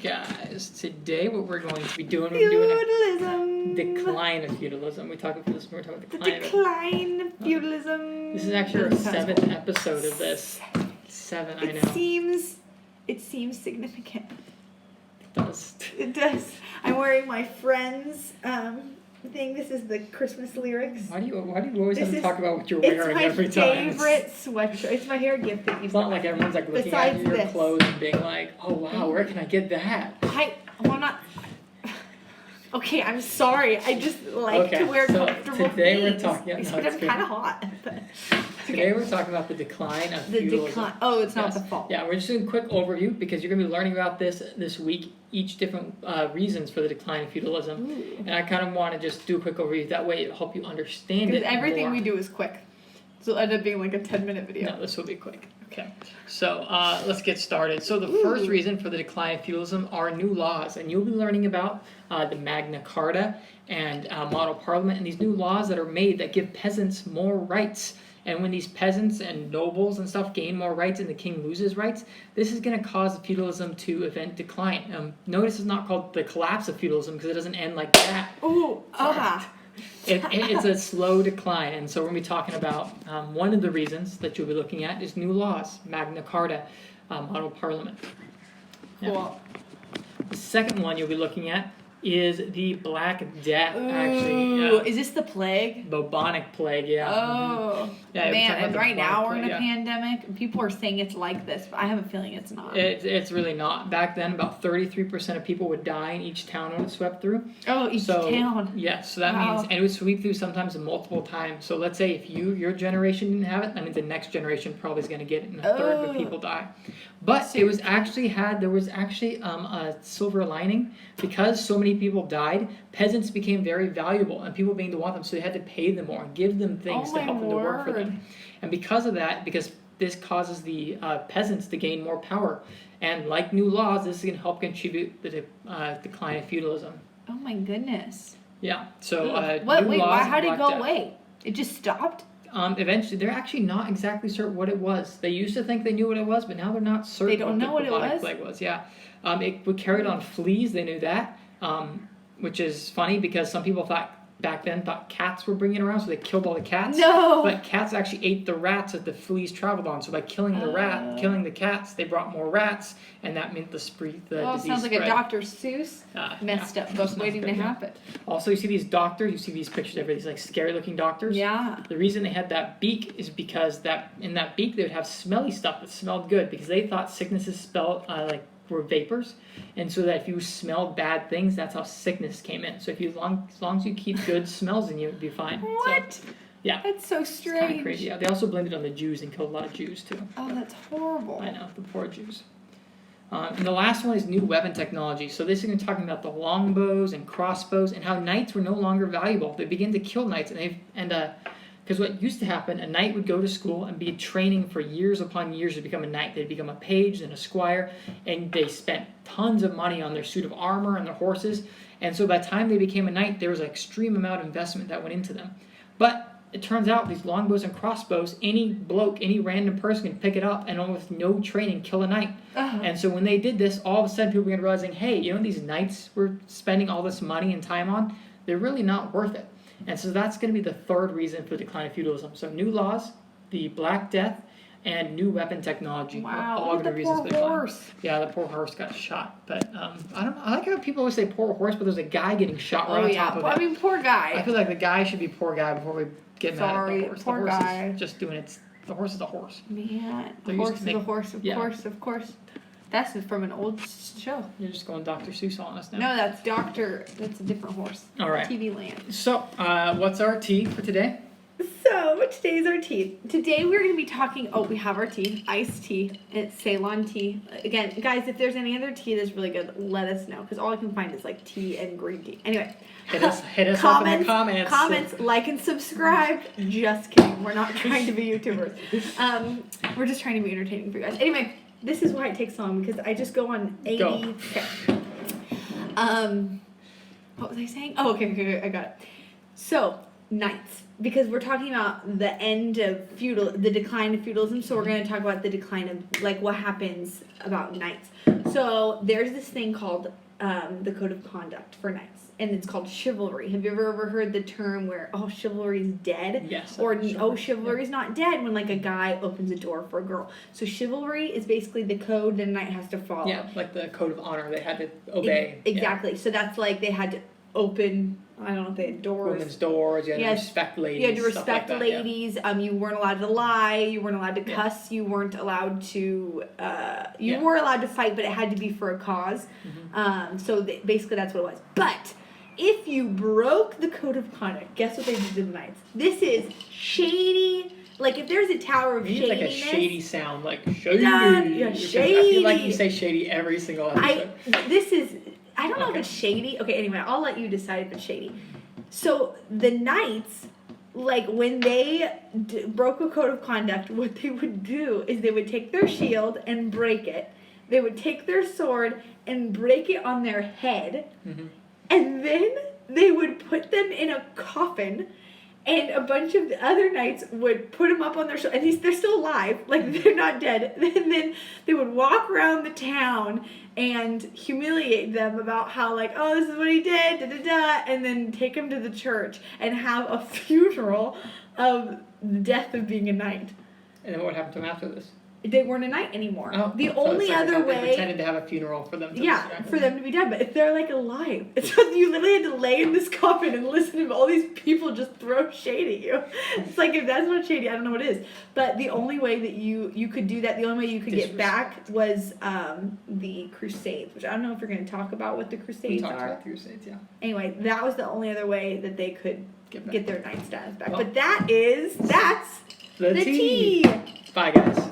guys. Today, what we're going to be doing, Feudalism. Decline of feudalism. We're talking about Decline of feudalism. This is actually our 7th episode of this. 7, I know. It seems significant. It does. It does. I'm wearing my friend's thing. This is the Christmas lyrics. Why do you always have to talk about what you're wearing every time? It's my favorite sweatshirt. It's my hair gift that It's not like everyone's like looking at your clothes and being like, oh wow, where can I get that? I'm not. Okay, I'm sorry. I just like to wear comfortable today things. We're talking about I'm kind of hot. Today we're talking about the decline of feudalism. Oh, it's not the fault. Yeah, we're just doing a quick overview because you're going to be learning about this week, each different reasons for the decline of feudalism. Ooh. And I kind of want to just do a quick overview. That way it'll help you understand it. Because everything more. we do is quick. So it'll end up being like a 10-minute video. No, this will be quick. Okay. So let's get started. So the first reason for the decline of feudalism are new laws. And you'll be learning about the Magna Carta and model parliament and these new laws that are made that give peasants more rights. And when these peasants and nobles and stuff gain more rights and the king loses rights, this is going to cause feudalism to event decline. Notice it's not called the collapse of feudalism because it doesn't end like that. Ooh, It's a slow decline. And so we're going to be talking about one of the reasons that you'll be looking at is new laws, Magna Carta, model parliament. Cool. Yeah. The second one you'll be looking at is the Black Death, actually. Is this the plague? Bubonic plague, yeah. Oh. Yeah, man, and right now we're in a pandemic, and people are saying it's like this, but I have a feeling it's not. It's really not. Back then, about 33% of people would die in each town when it swept through. Oh, each town. Yeah, so that means, and it would sweep through sometimes multiple times. So let's say if your generation didn't have it, that means the next generation probably is going to get it, and a third of the people die. But there was actually a silver lining. Because so many people died, peasants became very valuable, and people began to want them, so they had to pay them more and give them things to help them to work for them. And because of that, because this causes the peasants to gain more power, and like new laws, this is going to help contribute to the decline of feudalism. Oh my goodness. Yeah. So how did it go away? It just stopped? Eventually, they're actually not exactly certain what it was. They used to think they knew what it was, but now they're not certain. They don't know what it was? Plague was. Yeah. It would carry on fleas. They knew that, which is funny because some people back then thought cats were bringing it around, so they killed all the cats. No. But cats actually ate the rats that the fleas traveled on. So by killing the cats, they brought more rats, and that meant the disease sounds like spread. a Dr. Seuss messed up book waiting to happen. Also, you see these doctors. You see these pictures of these like scary-looking doctors. Yeah. The reason they had that beak is because in that beak they would have smelly stuff that smelled good because they thought sicknesses were vapors, and so that if you smelled bad things, that's how sickness came in. So as long as you keep good smells in you, it'd be fine. What? So, yeah. That's so strange. Kind of crazy. Yeah. They also blamed it on the Jews and killed a lot of Jews too. Oh, that's horrible. I know, the poor Jews. And the last one is new weapon technology. So this is going to be talking about the longbows and crossbows and how knights were no longer valuable. They began to kill knights, because what used to happen, a knight would go to school and be training for years upon years to become a knight. They'd become a page and a squire, and they spent tons of money on their suit of armor and their horses. And so by the time they became a knight, there was an extreme amount of investment that went into them. But it turns out these longbows and crossbows, any random person can pick it up and with no training kill a knight. Uh-huh. And so when they did this, all of a sudden people began realizing, hey, these knights we're spending all this money and time on, they're really not worth it. And so that's going to be the third reason for the decline of feudalism. So new laws, the Black Death, and new weapon technology. Wow, all look at the poor horse. Yeah, the poor horse got shot. But I like how people always say poor horse, but there's a guy getting shot right on top of it. I mean, poor guy. I feel like the guy should be poor guy before we get mad at the horse. Poor guy. Is just doing it. The horse is a horse. Man, the horse is a horse, of course. That's from an old show. You're just going Dr. Seuss on us now. No, that's a different horse. All right. TV Land. So, what's our tea for today? So, today's our tea. Today we're going to be talking, we have our tea, iced tea. It's Ceylon tea. Again, guys, if there's any other tea that's really good, let us know. Because all I can find is like tea and green tea. Anyway. Hit us up in the comments. Comments, like and subscribe. Just kidding. We're not trying to be YouTubers. We're just trying to be entertaining for you guys. Anyway. This is why it takes long, because I just go on 80. Okay. What was I saying? Oh, okay, I got it. So, knights, because we're talking about the end of the decline of feudalism. So we're going to talk about the decline of like what happens about knights. So there's this thing called the code of conduct for knights, and it's called chivalry. Have you ever heard the term where chivalry's dead? Yes. Or chivalry's not dead when like a guy opens a door for a girl. So chivalry is basically the code that a knight has to follow. Yeah, like the code of honor they had to obey. Exactly. Yeah. So that's like they had to open. I don't know if they had doors. Women's doors. You had to respect ladies. You had to respect like ladies. Yeah. You weren't allowed to lie. You weren't allowed to cuss. You weren't allowed to. You were allowed to fight, but it had to be for a cause. Mm-hmm. So basically, that's what it was. But if you broke the code of conduct, guess what they did to the knights? This is shady. Like if there's a tower of shadiness. Like a shady sound, like shady. Yeah, shady. I feel like you say shady every single episode. I don't know if it's shady. Okay, anyway, I'll let you decide if it's shady. So the knights, like when they broke a code of conduct, what they would do is they would take their shield and break it. They would take their sword and break it on their head. Mm-hmm. And then they would put them in a coffin. And a bunch of the other knights would put them up on their shoulders. And they're still alive. Like, they're not dead. And then they would walk around the town and humiliate them about how, like, oh, this is what he did, da-da-da. And then take him to the church and have a funeral of the death of being a knight. And then what happened to them after this? They weren't a knight anymore. Oh, the only other way. They pretended to have a funeral for them. For them to be dead. But if they're like alive, so you literally had to lay in this coffin and listen to all these people just throw shade at you. It's like if that's not shady, I don't know what is. But the only way that you could do that, the only way you could get back was the Crusades, which I don't know if you're going to talk about what the Crusades are. About the Crusades, yeah. Anyway, that was the only other way that they could get their knight status back. Well, but that's the tea. Bye, guys.